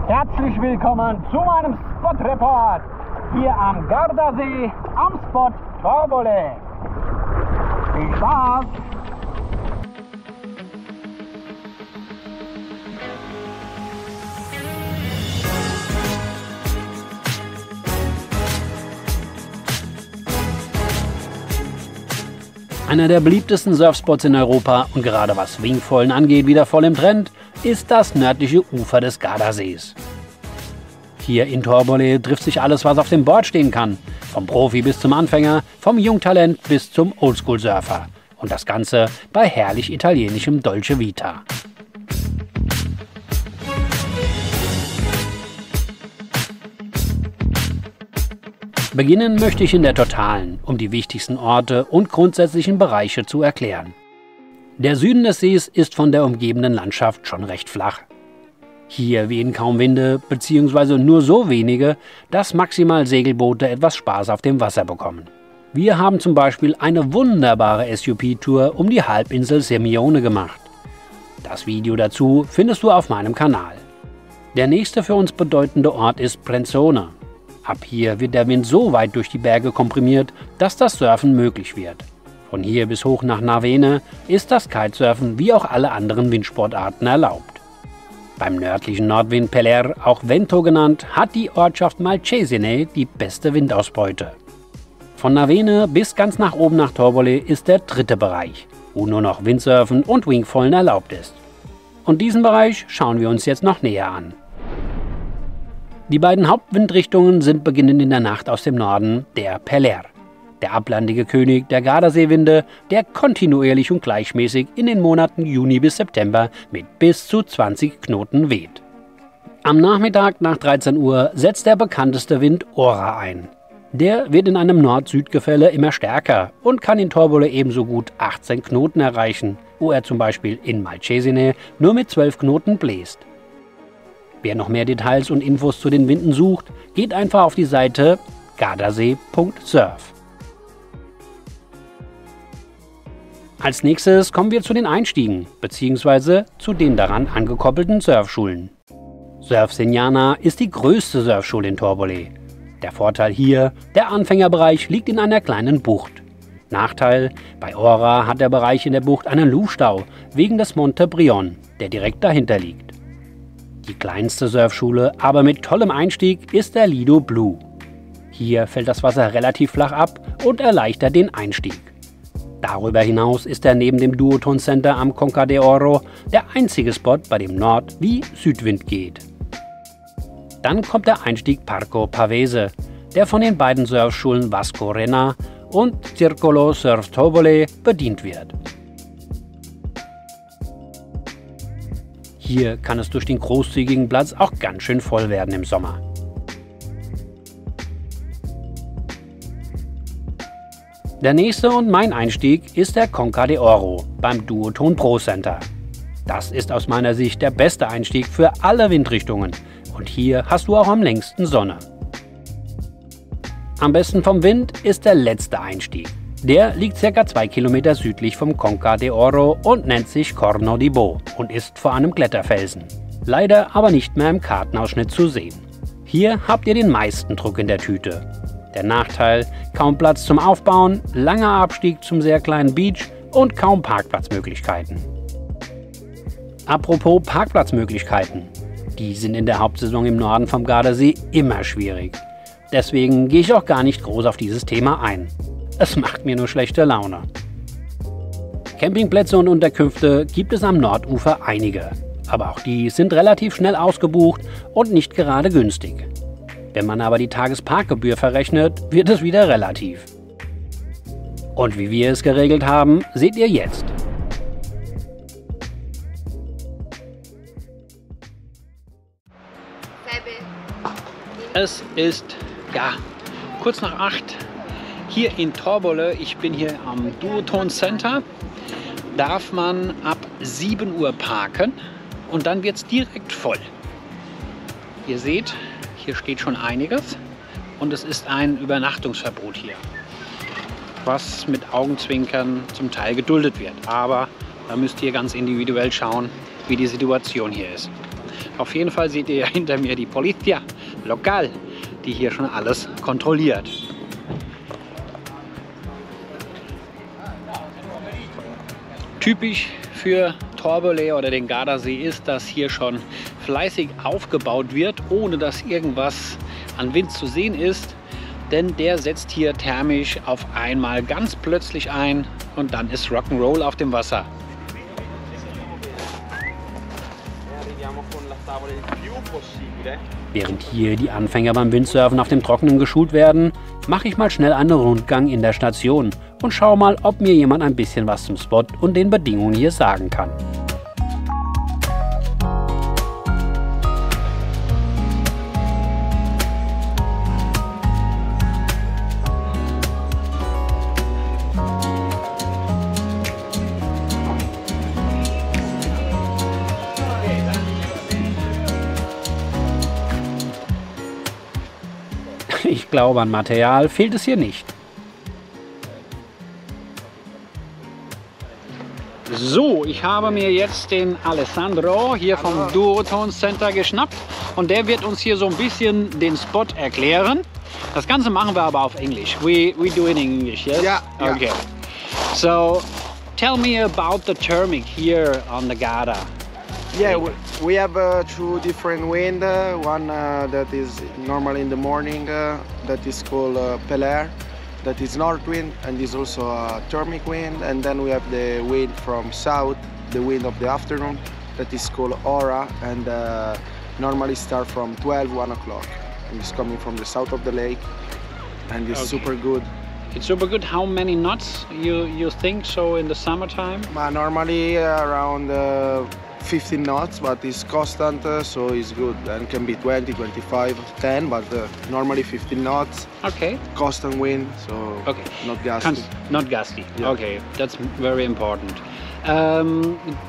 Herzlich willkommen zu meinem Spot-Report hier am Gardasee am Spot Torbole. Viel Spaß! Einer der beliebtesten Surfspots in Europa und gerade was Wingfoilen angeht, wieder voll im Trend, ist das nördliche Ufer des Gardasees. Hier in Torbole trifft sich alles, was auf dem Board stehen kann. Vom Profi bis zum Anfänger, vom Jungtalent bis zum Oldschool-Surfer. Und das Ganze bei herrlich italienischem Dolce Vita. Beginnen möchte ich in der Totalen, um die wichtigsten Orte und grundsätzlichen Bereiche zu erklären. Der Süden des Sees ist von der umgebenden Landschaft schon recht flach. Hier wehen kaum Winde, beziehungsweise nur so wenige, dass maximal Segelboote etwas Spaß auf dem Wasser bekommen. Wir haben zum Beispiel eine wunderbare SUP-Tour um die Halbinsel Sirmione gemacht. Das Video dazu findest du auf meinem Kanal. Der nächste für uns bedeutende Ort ist Prenzone. Ab hier wird der Wind so weit durch die Berge komprimiert, dass das Surfen möglich wird. Von hier bis hoch nach Navene ist das Kitesurfen wie auch alle anderen Windsportarten erlaubt. Beim nördlichen Nordwind Peller, auch Vento genannt, hat die Ortschaft Malcesine die beste Windausbeute. Von Navene bis ganz nach oben nach Torbole ist der dritte Bereich, wo nur noch Windsurfen und Wingfoilen erlaubt ist. Und diesen Bereich schauen wir uns jetzt noch näher an. Die beiden Hauptwindrichtungen sind beginnend in der Nacht aus dem Norden der Peller, der ablandige König der Gardaseewinde, der kontinuierlich und gleichmäßig in den Monaten Juni bis September mit bis zu 20 Knoten weht. Am Nachmittag nach 13 Uhr setzt der bekannteste Wind Ora ein. Der wird in einem Nord-Süd-Gefälle immer stärker und kann in Torbole ebenso gut 18 Knoten erreichen, wo er zum Beispiel in Malcesine nur mit 12 Knoten bläst. Wer noch mehr Details und Infos zu den Winden sucht, geht einfach auf die Seite gardasee.surf. Als nächstes kommen wir zu den Einstiegen bzw. zu den daran angekoppelten Surfschulen. Surf Signana ist die größte Surfschule in Torbole. Der Vorteil hier, der Anfängerbereich liegt in einer kleinen Bucht. Nachteil, bei Ora hat der Bereich in der Bucht einen Luftstau wegen des Monte Brion, der direkt dahinter liegt. Die kleinste Surfschule, aber mit tollem Einstieg, ist der Lido Blue. Hier fällt das Wasser relativ flach ab und erleichtert den Einstieg. Darüber hinaus ist er neben dem Duotone Center am Conca d'Oro der einzige Spot, bei dem Nord- wie Südwind geht. Dann kommt der Einstieg Parco Pavese, der von den beiden Surfschulen Vasco Rena und Circolo Surf Torbole bedient wird. Hier kann es durch den großzügigen Platz auch ganz schön voll werden im Sommer. Der nächste und mein Einstieg ist der Conca d'Oro beim Duotone Pro Center. Das ist aus meiner Sicht der beste Einstieg für alle Windrichtungen und hier hast du auch am längsten Sonne. Am besten vom Wind ist der letzte Einstieg. Der liegt ca. 2 Kilometer südlich vom Conca d'Oro und nennt sich Corno di Bo und ist vor einem Kletterfelsen. Leider aber nicht mehr im Kartenausschnitt zu sehen. Hier habt ihr den meisten Druck in der Tüte. Der Nachteil, kaum Platz zum Aufbauen, langer Abstieg zum sehr kleinen Beach und kaum Parkplatzmöglichkeiten. Apropos Parkplatzmöglichkeiten. Die sind in der Hauptsaison im Norden vom Gardasee immer schwierig. Deswegen gehe ich auch gar nicht groß auf dieses Thema ein. Es macht mir nur schlechte Laune. Campingplätze und Unterkünfte gibt es am Nordufer einige. Aber auch die sind relativ schnell ausgebucht und nicht gerade günstig. Wenn man aber die Tagesparkgebühr verrechnet, wird es wieder relativ. Und wie wir es geregelt haben, seht ihr jetzt. Es ist, kurz nach 8 hier in Torbole. Ich bin hier am Duotone Center. Darf man ab 7 Uhr parken und dann wird es direkt voll. Ihr seht, hier steht schon einiges und es ist ein Übernachtungsverbot hier, was mit Augenzwinkern zum Teil geduldet wird. Aber da müsst ihr ganz individuell schauen, wie die Situation hier ist. Auf jeden Fall seht ihr hinter mir die Polizia Local, die hier schon alles kontrolliert. Typisch für Torbole oder den Gardasee ist, dass hier schon fleißig aufgebaut wird, ohne dass irgendwas an Wind zu sehen ist. Denn der setzt hier thermisch auf einmal ganz plötzlich ein und dann ist Rock'n'Roll auf dem Wasser. Während hier die Anfänger beim Windsurfen auf dem Trockenen geschult werden, mache ich mal schnell einen Rundgang in der Station und schaue mal, ob mir jemand ein bisschen was zum Spot und den Bedingungen hier sagen kann. Ich glaube, an Material fehlt es hier nicht. So, ich habe mir jetzt den Alessandro hier vom Duotone Center geschnappt und der wird uns hier so ein bisschen den Spot erklären. Das Ganze machen wir aber auf Englisch. We do it in English, yes? Yeah. Okay. So, tell me about the thermic here on the Garda. Yeah, we have two different wind. One that is normal in the morning, that is called Pelair, that is north wind, and is also a thermic wind. And then we have the wind from south, the wind of the afternoon, that is called Aura, and normally start from 1 o'clock. And it's coming from the south of the lake, and it's super good. It's super good. How many knots you think so in the summertime? Normally around 15 knots, but it's constant, so it's good, and can be 20, 25, 10, but normally 15 knots. Okay. Constant wind, so Okay. not gusty. Not gusty. Yeah. Okay, that's very important.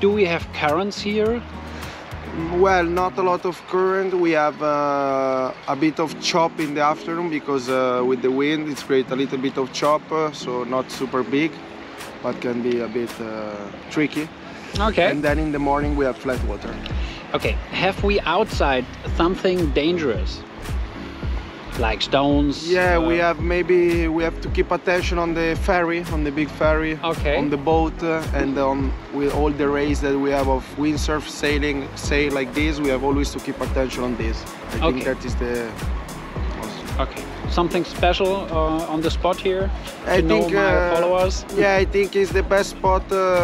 Do we have currents here? Well, not a lot of current. We have a bit of chop in the afternoon because with the wind it's create a little bit of chop, so not super big, but can be a bit tricky. Okay. And then in the morning we have flat water. Okay. Have we outside something dangerous? Like stones? Yeah, we have to keep attention on the ferry, on the big ferry, Okay. on the boat, and on with all the race that we have of windsurf sail like this. We have always to keep attention on this. I think Okay. that is the. Okay. Something special on the spot here? I to know think my followers? Yeah, I think it's the best spot,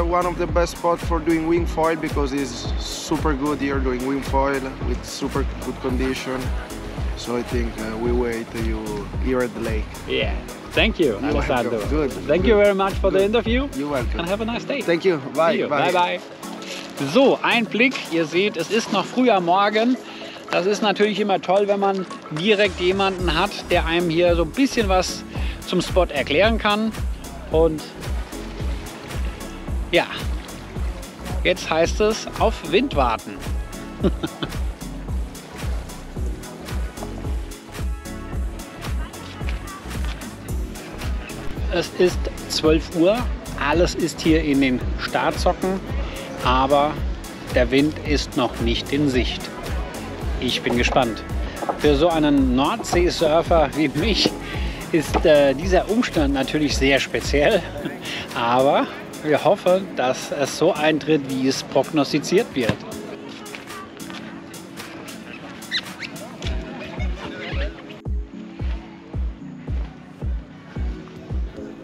one of the best spots for doing wing foil because it's super good here doing wing foil with super good condition. So I think we wait you here at the lake. Yeah. Thank you, You're Alessandro. welcome. Good. Thank you very much for the interview. You're welcome. And have a nice day. Thank you. Bye. See you. Bye, bye. So, ein Blick. Ihr seht, es ist noch früh am Morgen. Das ist natürlich immer toll, wenn man direkt jemanden hat, der einem hier so ein bisschen was zum Spot erklären kann. Und ja, jetzt heißt es auf Wind warten. Es ist 12 Uhr, alles ist hier in den Startsocken, aber der Wind ist noch nicht in Sicht. Ich bin gespannt. Für so einen Nordseesurfer wie mich ist dieser Umstand natürlich sehr speziell, aber wir hoffen, dass es so eintritt, wie es prognostiziert wird.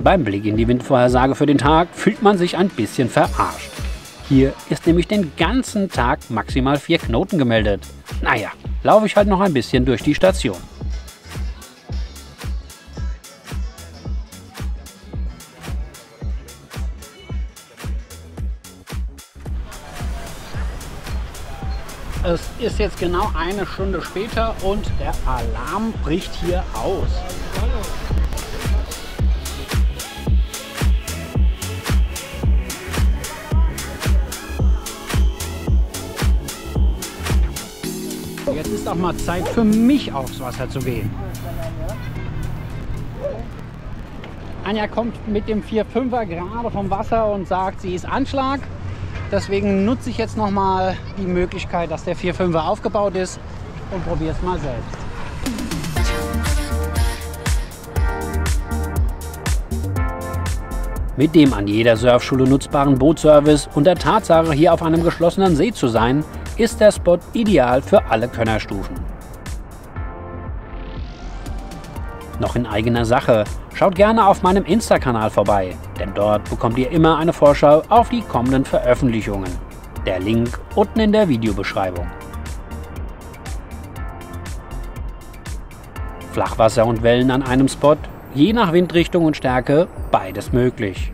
Beim Blick in die Windvorhersage für den Tag fühlt man sich ein bisschen verarscht. Hier ist nämlich den ganzen Tag maximal 4 Knoten gemeldet. Naja, laufe ich halt noch ein bisschen durch die Station. Es ist jetzt genau eine Stunde später und der Alarm bricht hier aus. Jetzt ist auch mal Zeit für mich aufs Wasser zu gehen. Anja kommt mit dem 4-5er gerade vom Wasser und sagt, sie ist Anschlag. Deswegen nutze ich jetzt nochmal die Möglichkeit, dass der 4-5er aufgebaut ist und probiere es mal selbst. Mit dem an jeder Surfschule nutzbaren Bootservice und der Tatsache, hier auf einem geschlossenen See zu sein, ist der Spot ideal für alle Könnerstufen. Noch in eigener Sache, schaut gerne auf meinem Insta-Kanal vorbei, denn dort bekommt ihr immer eine Vorschau auf die kommenden Veröffentlichungen. Der Link unten in der Videobeschreibung. Flachwasser und Wellen an einem Spot, je nach Windrichtung und Stärke beides möglich.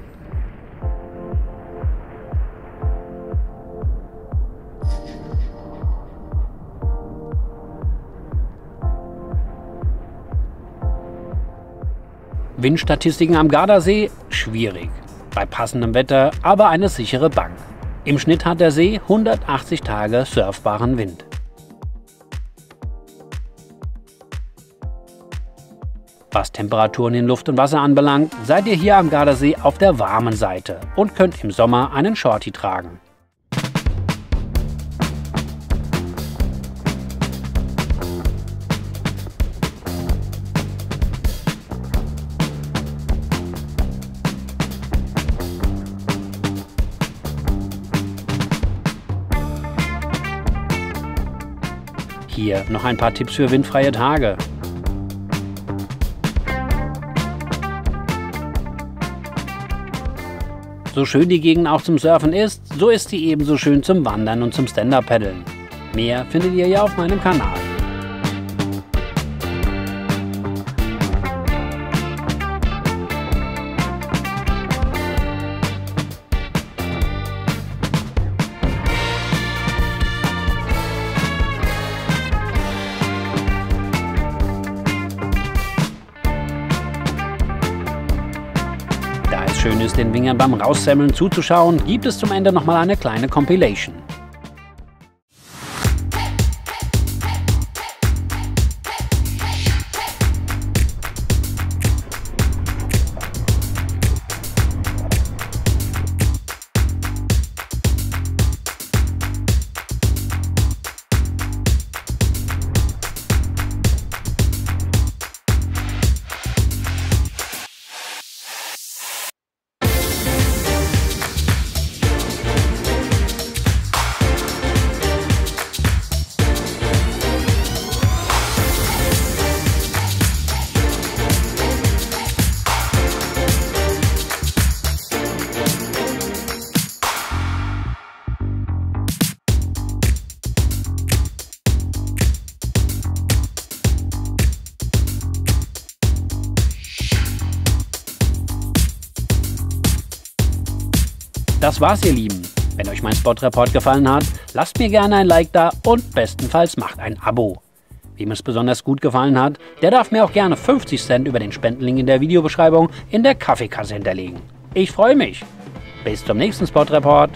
Windstatistiken am Gardasee? Schwierig. Bei passendem Wetter aber eine sichere Bank. Im Schnitt hat der See 180 Tage surfbaren Wind. Was Temperaturen in Luft und Wasser anbelangt, seid ihr hier am Gardasee auf der warmen Seite und könnt im Sommer einen Shorty tragen. Hier noch ein paar Tipps für windfreie Tage. So schön die Gegend auch zum Surfen ist, so ist sie ebenso schön zum Wandern und zum Stand-Up-Paddeln. Mehr findet ihr ja auf meinem Kanal. Schön ist, den Wingern beim Raussemmeln zuzuschauen, gibt es zum Ende nochmal eine kleine Compilation. Das war's, ihr Lieben. Wenn euch mein Spot-Report gefallen hat, lasst mir gerne ein Like da und bestenfalls macht ein Abo. Wem es besonders gut gefallen hat, der darf mir auch gerne 50 Cent über den Spendenlink in der Videobeschreibung in der Kaffeekasse hinterlegen. Ich freue mich. Bis zum nächsten Spot-Report.